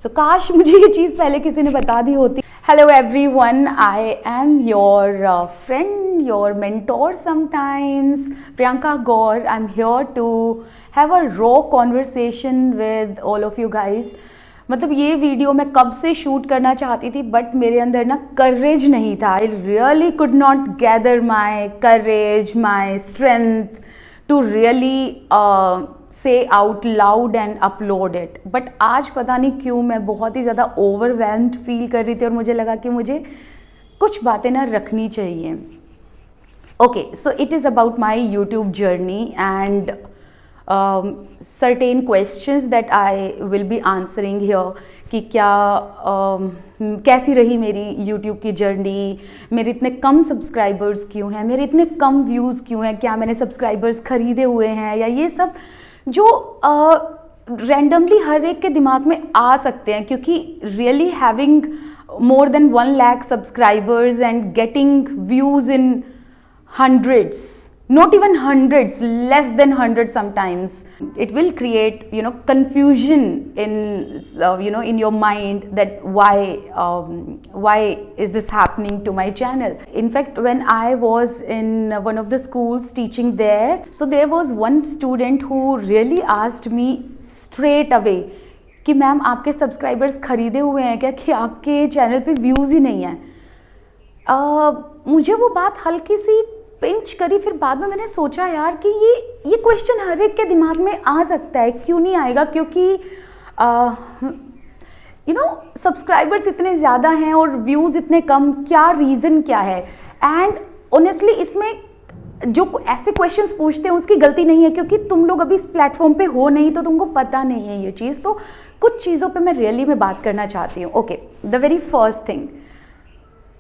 सो काश मुझे ये चीज़ पहले किसी ने बता दी होती. Hello everyone, I am your friend, your mentor sometimes, Priyanka Gaur. I'm here to have a raw conversation with all of you guys. मतलब ये वीडियो मैं कब से शूट करना चाहती थी बट मेरे अंदर ना करेज नहीं था. I really could not gather my courage, my strength to really say out loud and upload it. But आज पता नहीं क्यों मैं बहुत ही ज़्यादा ओवरवेल्म्ड फील कर रही थी और मुझे लगा कि मुझे कुछ बातें ना रखनी चाहिए. Okay, so it is about my YouTube journey and certain questions that I will be answering here कि क्या कैसी रही मेरी YouTube की जर्नी, मेरे इतने कम सब्सक्राइबर्स क्यों हैं, मेरे इतने कम व्यूज़ क्यों हैं, क्या मैंने सब्सक्राइबर्स खरीदे हुए हैं, या ये सब जो रैंडमली हर एक के दिमाग में आ सकते हैं. क्योंकि really having more than 1 lakh subscribers and getting views in hundreds, not even hundreds, less than 100 sometimes, it will create confusion in in your mind that why is this happening to my channel. In fact, when I was in one of the schools teaching there, so there was one student who really asked me straight away कि ma'am आपके subscribers खरीदे हुए हैं क्या, कि आपके channel पे views ही नहीं हैं. मुझे वो बात हल्की सी पिंच करी. फिर बाद में मैंने सोचा यार कि ये क्वेश्चन हर एक के दिमाग में आ सकता है, क्यों नहीं आएगा, क्योंकि सब्सक्राइबर्स इतने ज़्यादा हैं और व्यूज़ इतने कम, क्या रीज़न क्या है. एंड ऑनेस्टली इसमें जो ऐसे क्वेश्चंस पूछते हैं उसकी गलती नहीं है, क्योंकि तुम लोग अभी इस प्लेटफॉर्म पे हो नहीं तो तुमको पता नहीं है ये चीज़. तो कुछ चीज़ों पे मैं रियली में बात करना चाहती हूँ. Okay, the very first thing,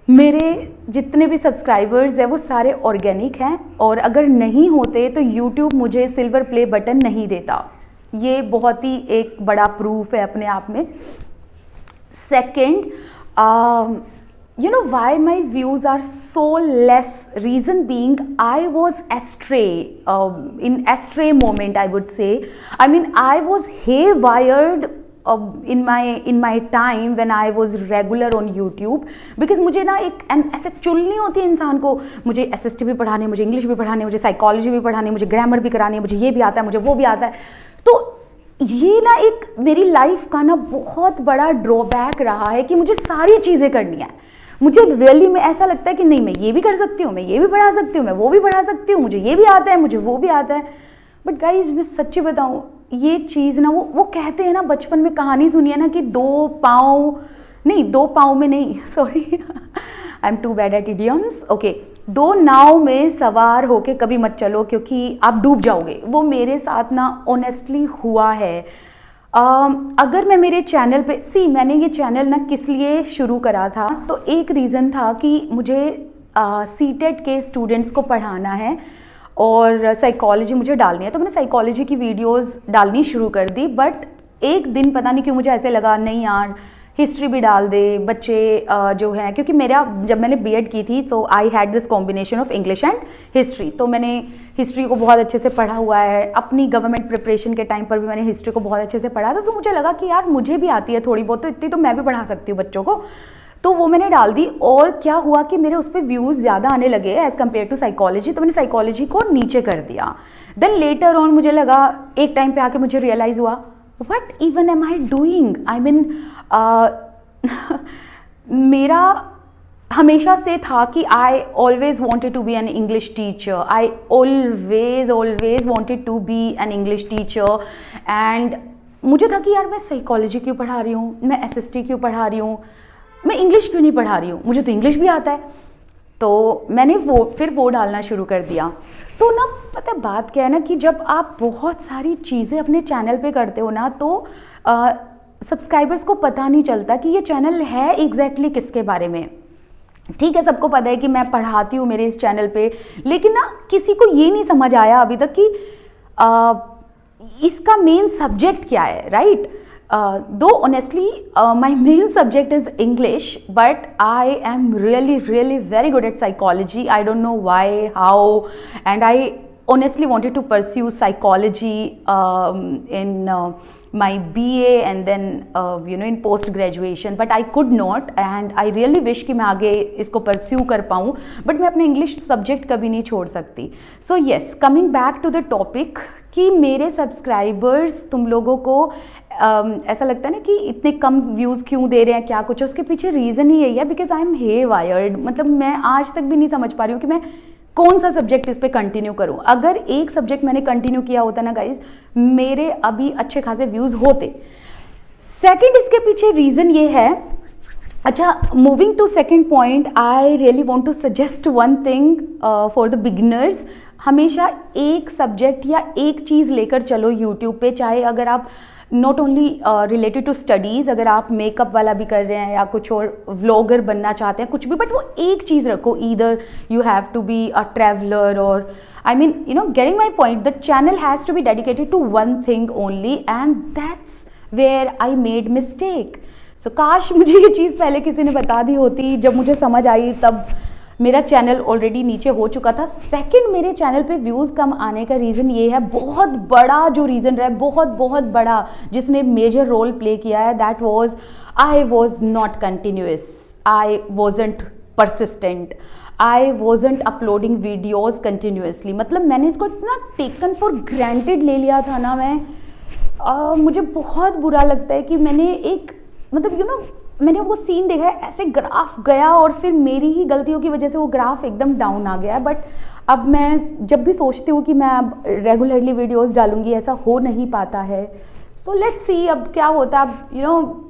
मेरे जितने भी सब्सक्राइबर्स हैं वो सारे ऑर्गेनिक हैं, और अगर नहीं होते तो यूट्यूब मुझे सिल्वर प्ले बटन नहीं देता. ये बहुत ही एक बड़ा प्रूफ है अपने आप में. Second, why my views are so less, reason being I was astray, in astray moment I would say. I mean I was haywired in my time when I was regular on YouTube, because मुझे ना एक ऐसे चुननी होती है इंसान को, मुझे SST भी पढ़ानी है, मुझे इंग्लिश भी पढ़ानी है, मुझे साइकोलॉजी भी पढ़ानी है, मुझे ग्रामर भी करानी है, मुझे ये भी आता है, मुझे वो भी आता है. तो ये ना एक मेरी लाइफ का ना बहुत बड़ा ड्रॉबैक रहा है कि मुझे सारी चीज़ें करनी है. मुझे रियली में ऐसा लगता है कि नहीं, मैं ये भी कर सकती हूँ, मैं ये भी पढ़ा सकती हूँ, मैं वो भी पढ़ा सकती हूँ, मुझे ये भी आता है, मुझे वो भी आता है. बट गाइज मैं सच्ची बताऊँ, ये चीज़ ना वो कहते हैं ना, बचपन में कहानी सुनी है ना कि दो पाँव में नहीं, sorry I am too bad at idioms. Okay, 2 नाव में सवार होके कभी मत चलो क्योंकि आप डूब जाओगे. वो मेरे साथ ना ऑनेस्टली हुआ है. अगर मैं मेरे चैनल पे मैंने ये चैनल ना किस लिए शुरू करा था, तो एक रीज़न था कि मुझे सीटेट के स्टूडेंट्स को पढ़ाना है और साइकोलॉजी मुझे डालनी है. तो मैंने साइकोलॉजी की वीडियोस डालनी शुरू कर दी. बट एक दिन पता नहीं क्यों मुझे ऐसे लगा, नहीं यार हिस्ट्री भी डाल दे, बच्चे जो हैं, क्योंकि जब मैंने बीएड की थी तो I had this combination of English and history. तो मैंने हिस्ट्री को बहुत अच्छे से पढ़ा हुआ है. अपनी गवर्नमेंट प्रिपरेशन के टाइम पर भी मैंने हिस्ट्री को बहुत अच्छे से पढ़ा था. तो मुझे लगा कि यार मुझे भी आती है थोड़ी बहुत, तो इतनी तो मैं भी पढ़ा सकती हूँ बच्चों को. तो वो मैंने डाल दी, और क्या हुआ कि मेरे उस पर व्यूज़ ज़्यादा आने लगे एज़ कम्पेयर टू साइकोलॉजी. तो मैंने साइकोलॉजी को नीचे कर दिया. देन लेटर ऑन मुझे लगा, एक टाइम पे आके मुझे रियलाइज़ हुआ, what even am I doing. I mean मेरा हमेशा से था कि I always wanted to be an English teacher. I always wanted to be an English teacher. And मुझे था कि यार मैं साइकोलॉजी क्यों पढ़ा रही हूँ, मैं SST क्यों पढ़ा रही हूँ, मैं इंग्लिश क्यों नहीं पढ़ा रही हूँ, मुझे तो इंग्लिश भी आता है. तो मैंने फिर वो डालना शुरू कर दिया. तो ना पता है बात क्या है ना, कि जब आप बहुत सारी चीज़ें अपने चैनल पे करते हो ना, तो सब्सक्राइबर्स को पता नहीं चलता कि ये चैनल है एग्जैक्टली किसके बारे में. ठीक है, सबको पता है कि मैं पढ़ाती हूँ मेरे इस चैनल पे, लेकिन ना किसी को ये नहीं समझ आया अभी तक कि इसका मेन सब्जेक्ट क्या है, right. Though honestly my main subject is English, but I am really very good at psychology. I don't know why, how, and I honestly wanted to pursue psychology in my BA and then in post graduation, but I could not and I really wish कि मैं आगे इसको pursue कर पाऊँ, but मैं अपने English subject कभी नहीं छोड़ सकती. So yes, coming back to the topic कि मेरे subscribers तुम लोगों को ऐसा लगता है ना कि इतने कम व्यूज़ क्यों दे रहे हैं, क्या कुछ, उसके पीछे रीज़न ही यही है बिकॉज आई एम हेवायर्ड. मतलब मैं आज तक भी नहीं समझ पा रही हूँ कि मैं कौन सा सब्जेक्ट इस पे कंटिन्यू करूं. अगर एक सब्जेक्ट मैंने कंटिन्यू किया होता ना गाइज, मेरे अभी अच्छे खासे व्यूज़ होते. सेकंड इसके पीछे रीज़न ये है. अच्छा, moving to second point, I really want to suggest one thing for the beginners. हमेशा एक सब्जेक्ट या एक चीज़ लेकर चलो यूट्यूब पे, चाहे अगर आप not only related to studies, अगर आप मेकअप वाला भी कर रहे हैं या कुछ और व्लॉगर बनना चाहते हैं, कुछ भी, बट वो एक चीज़ रखो. Either you have to be a traveller और I mean getting my point. The channel has to be dedicated to one thing only and that's where I made mistake. So काश मुझे ये चीज़ पहले किसी ने बता दी होती. जब मुझे समझ आई तब मेरा चैनल ऑलरेडी नीचे हो चुका था. सेकंड, मेरे चैनल पे व्यूज़ कम आने का रीज़न ये है, बहुत बड़ा जो रीज़न रहा है, बहुत बड़ा, जिसने मेजर रोल प्ले किया है, that was I was not continuous, I wasn't persistent, I wasn't uploading videos continuously. मतलब मैंने इसको इतना टेकन फॉर ग्रांटेड ले लिया था ना. मुझे बहुत बुरा लगता है कि मैंने एक मतलब मैंने वो सीन देखा है, ऐसे ग्राफ गया और फिर मेरी ही गलतियों की वजह से वो ग्राफ एकदम डाउन आ गया. बट अब मैं जब भी सोचती हूँ कि मैं अब रेगुलरली वीडियोस डालूंगी, ऐसा हो नहीं पाता है. सो लेट्स सी अब क्या होता है. अब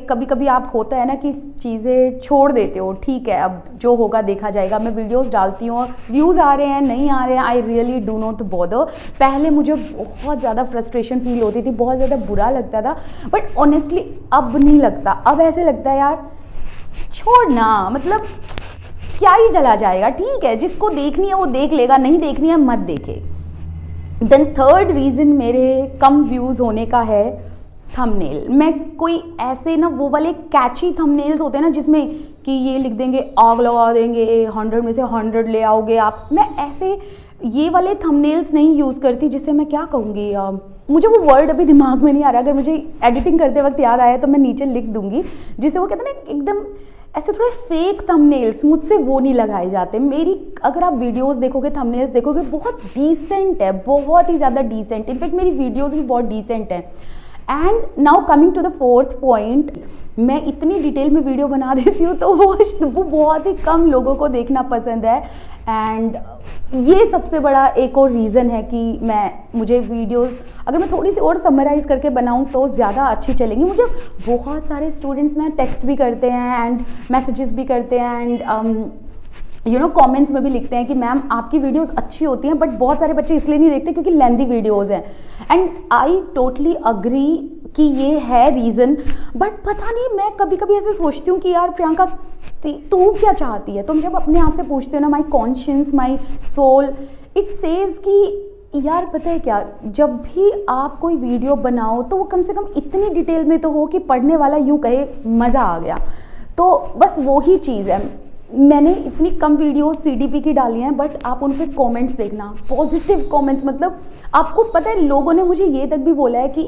कभी कभी आप होता है ना कि चीज़ें छोड़ देते हो, ठीक है अब जो होगा देखा जाएगा. मैं वीडियोस डालती हूँ, व्यूज़ आ रहे हैं नहीं आ रहे हैं, I really do not bother. पहले मुझे बहुत ज़्यादा फ्रस्ट्रेशन फील होती थी, बहुत ज़्यादा बुरा लगता था, बट ऑनेस्टली अब नहीं लगता. अब ऐसे लगता है यार छोड़ना, मतलब क्या ही चला जाएगा, ठीक है जिसको देखनी है वो देख लेगा, नहीं देखनी है मत देखे. देन थर्ड रीज़न मेरे कम व्यूज़ होने का है थंबनेल. मैं कोई ऐसे ना वो वाले कैची थंबनेल्स होते हैं ना जिसमें कि ये लिख देंगे आग लगा देंगे, 100 में से 100 ले आओगे आप, मैं ऐसे ये वाले थंबनेल्स नहीं यूज़ करती. जिससे मैं क्या कहूँगी, मुझे वो वर्ड अभी दिमाग में नहीं आ रहा, अगर मुझे एडिटिंग करते वक्त याद आया तो मैं नीचे लिख दूँगी. जिसे वो कहते हैं ना एकदम ऐसे थोड़े फेक थंबनेल्स, मुझसे वो नहीं लगाए जाते. मेरी अगर आप वीडियोस देखोगे, थंबनेल्स देखोगे, बहुत डिसेंट है, बहुत ही ज़्यादा डिसेंट. इनफैक्ट मेरी वीडियोस भी बहुत डिसेंट है. And now coming to the fourth point, मैं इतनी डिटेल में वीडियो बना देती हूँ तो वो बहुत ही कम लोगों को देखना पसंद है. एंड ये सबसे बड़ा एक और रीज़न है कि मुझे वीडियोस अगर मैं थोड़ी सी और समराइज़ करके बनाऊँ तो ज़्यादा अच्छी चलेंगी. मुझे बहुत सारे स्टूडेंट्स ना टेक्स्ट भी करते हैं एंड मैसेजेस भी करते हैं एंड कमेंट्स में भी लिखते हैं कि मैम आपकी वीडियोस अच्छी होती हैं, बट बहुत सारे बच्चे इसलिए नहीं देखते क्योंकि लेंदी वीडियोस हैं. एंड आई टोटली अग्री कि ये है रीज़न. बट पता नहीं, मैं कभी कभी ऐसे सोचती हूँ कि यार प्रियंका तू क्या चाहती है. तुम जब अपने आप से पूछते हो ना, my conscience, my soul, it says कि यार पता है क्या, जब भी आप कोई वीडियो बनाओ तो वो कम से कम इतनी डिटेल में तो हो कि पढ़ने वाला यूँ कहे मज़ा आ गया. तो बस वो ही चीज़ है. मैंने इतनी कम वीडियो CDP की डाली हैं, बट आप उन पर कॉमेंट्स देखना, पॉजिटिव कॉमेंट्स. मतलब आपको पता है लोगों ने मुझे ये तक भी बोला है कि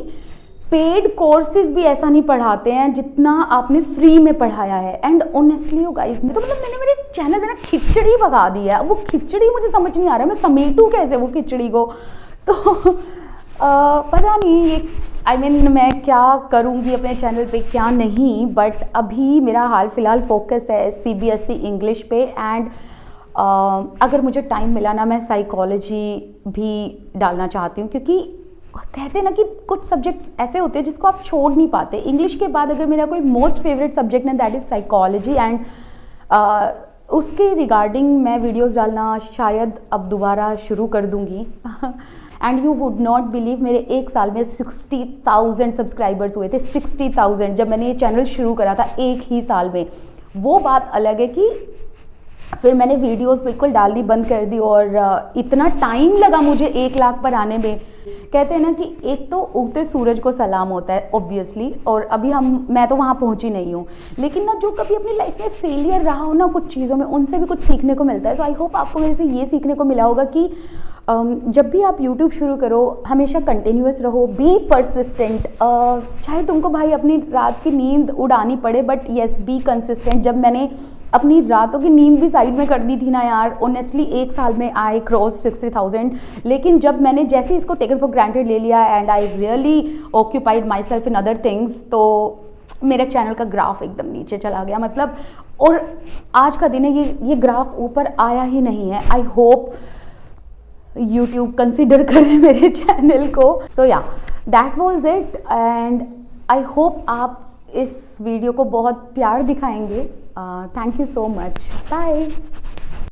पेड कोर्सेज भी ऐसा नहीं पढ़ाते हैं जितना आपने फ्री में पढ़ाया है. एंड ऑनेस्टली यू गाइस, तो मतलब मैंने मेरे चैनल में ना खिचड़ी पका दी है. अब वो खिचड़ी मुझे समझ नहीं आ रहा है, मैं समेटूँ कैसे वो खिचड़ी को. तो पता नहीं ये मैं क्या करूँगी अपने चैनल पे क्या नहीं. बट अभी मेरा हाल फिलहाल फोकस है CBSE इंग्लिश पे. एंड अगर मुझे टाइम मिला ना, मैं साइकोलॉजी भी डालना चाहती हूँ, क्योंकि कहते हैं ना कि कुछ सब्जेक्ट्स ऐसे होते हैं जिसको आप छोड़ नहीं पाते. इंग्लिश के बाद अगर मेरा कोई मोस्ट फेवरेट सब्जेक्ट है दैट इज़ साइकोलॉजी. एंड उसके रिगार्डिंग मैं वीडियोस डालना शायद अब दोबारा शुरू कर दूँगी. And you would not believe, मेरे एक साल में 60,000 सब्सक्राइबर्स हुए थे. 60,000 जब मैंने ये चैनल शुरू करा था एक ही साल में. वो बात अलग है कि फिर मैंने वीडियोस बिल्कुल डालनी बंद कर दी और इतना टाइम लगा मुझे 1 लाख पर आने में. कहते हैं ना कि एक तो उगते सूरज को सलाम होता है ऑब्वियसली, और अभी मैं तो वहाँ पहुँची नहीं हूँ. लेकिन ना जो कभी अपनी लाइफ में फेलियर रहा हो ना कुछ चीज़ों में, उनसे भी कुछ सीखने को मिलता है. सो आई होप आपको मेरे से ये सीखने को मिला होगा कि जब भी आप YouTube शुरू करो हमेशा कंटिन्यूअस रहो, बी परसिस्टेंट। चाहे तुमको भाई अपनी रात की नींद उड़ानी पड़े, बट येस बी कंसिस्टेंट। जब मैंने अपनी रातों की नींद भी साइड में कर दी थी ना यार, ऑनेस्टली 1 साल में आई क्रॉस 60,000। लेकिन जब मैंने जैसे ही इसको टेकन फॉर ग्रांटेड ले लिया and I really occupied my self in other things, तो मेरे चैनल का ग्राफ एकदम नीचे चला गया, मतलब। और आज का दिन है, ये ग्राफ ऊपर आया ही नहीं है। आई होप YouTube कंसिडर करे मेरे चैनल को। So yeah that was it, and I hope आप इस वीडियो को बहुत प्यार दिखाएंगे। Thank you so much, bye.